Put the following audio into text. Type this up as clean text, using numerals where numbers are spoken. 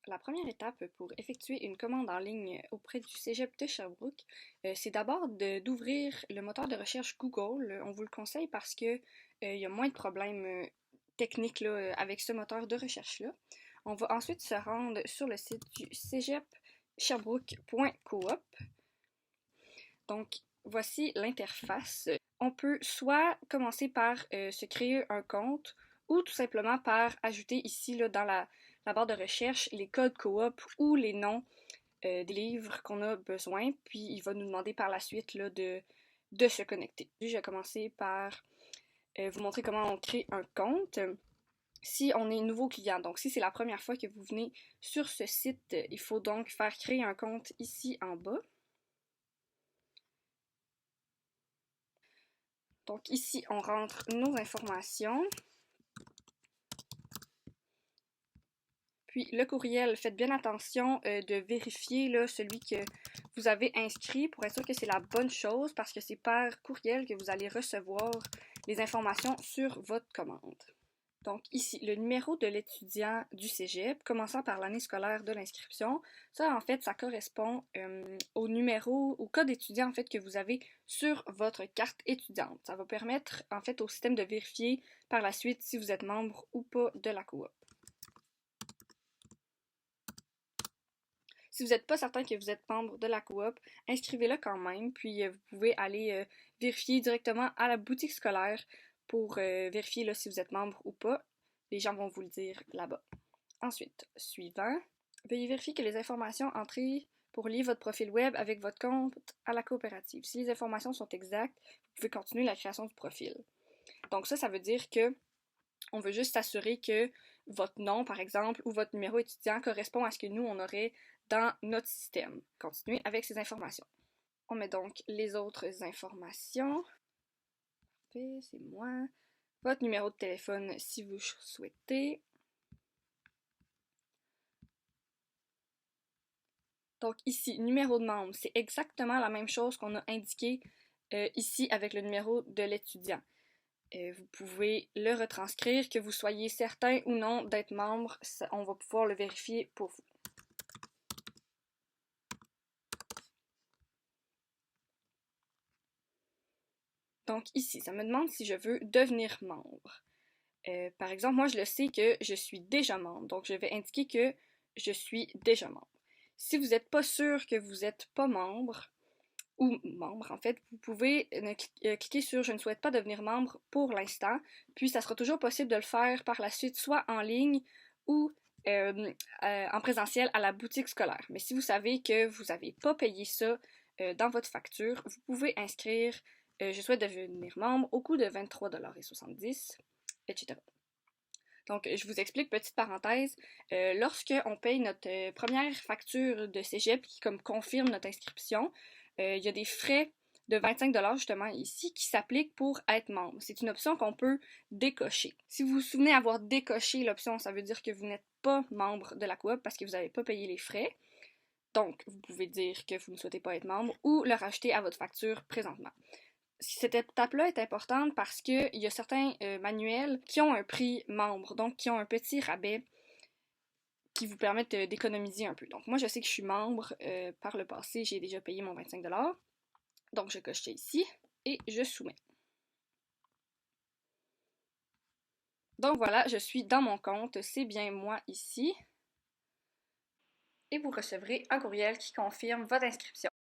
La première étape pour effectuer une commande en ligne auprès du Cégep de Sherbrooke, c'est d'abord d'ouvrir le moteur de recherche Google. On vous le conseille parce que il y a moins de problèmes techniques là, avec ce moteur de recherche-là. On va ensuite se rendre sur le site du cégeپsherbrooke.coop. Donc, voici l'interface. On peut soit commencer par se créer un compte ou tout simplement par ajouter ici là, dans la barre de recherche les codes coop ou les noms des livres qu'on a besoin. Puis il va nous demander par la suite là, de se connecter. Je vais commencer par vous montrer comment on crée un compte. Si on est nouveau client, donc si c'est la première fois que vous venez sur ce site, il faut donc faire créer un compte ici en bas. Donc ici, on rentre nos informations. Puis le courriel, faites bien attention de vérifier là, celui que vous avez inscrit pour être sûr que c'est la bonne chose parce que c'est par courriel que vous allez recevoir les informations sur votre commande. Donc ici, le numéro de l'étudiant du cégep, commençant par l'année scolaire de l'inscription. Ça, en fait, ça correspond au numéro, au code étudiant en fait que vous avez sur votre carte étudiante. Ça va permettre en fait au système de vérifier par la suite si vous êtes membre ou pas de la coop. Si vous n'êtes pas certain que vous êtes membre de la coop, inscrivez-le quand même, puis vous pouvez aller vérifier directement à la boutique scolaire pour vérifier là, si vous êtes membre ou pas. Les gens vont vous le dire là-bas. Ensuite, suivant, veuillez vérifier que les informations entrées pour lier votre profil web avec votre compte à la coopérative. Si les informations sont exactes, vous pouvez continuer la création du profil. Donc ça veut dire que on veut juste s'assurer que votre nom, par exemple, ou votre numéro étudiant correspond à ce que nous, on aurait dans notre système. Continuez avec ces informations. On met donc les autres informations. Parfait, c'est moi. Votre numéro de téléphone si vous souhaitez. Donc ici, numéro de membre, c'est exactement la même chose qu'on a indiqué ici avec le numéro de l'étudiant. Vous pouvez le retranscrire, que vous soyez certain ou non d'être membre, on va pouvoir le vérifier pour vous. Donc ici, ça me demande si je veux devenir membre. Par exemple, moi je le sais que je suis déjà membre, donc je vais indiquer que je suis déjà membre. Si vous n'êtes pas sûr que vous n'êtes pas membre, ou membre en fait, vous pouvez cliquer sur je ne souhaite pas devenir membre pour l'instant, puis ça sera toujours possible de le faire par la suite, soit en ligne ou en présentiel à la boutique scolaire. Mais si vous savez que vous n'avez pas payé ça dans votre facture, vous pouvez inscrire je souhaite devenir membre au coût de 23,70 $, etc. Donc, je vous explique, petite parenthèse, lorsqu'on paye notre première facture de cégep qui comme confirme notre inscription, il y a des frais de 25 $ justement ici qui s'appliquent pour être membre. C'est une option qu'on peut décocher. Si vous vous souvenez avoir décoché l'option, ça veut dire que vous n'êtes pas membre de la coop parce que vous n'avez pas payé les frais. Donc, vous pouvez dire que vous ne souhaitez pas être membre ou le rajouter à votre facture présentement. Cette étape-là est importante parce qu'il y a certains manuels qui ont un prix membre, donc qui ont un petit rabais qui vous permettent d'économiser un peu. Donc moi, je sais que je suis membre. Par le passé, j'ai déjà payé mon 25 $. Donc je coche ça ici et je soumets. Donc voilà, je suis dans mon compte, c'est bien moi ici. Et vous recevrez un courriel qui confirme votre inscription.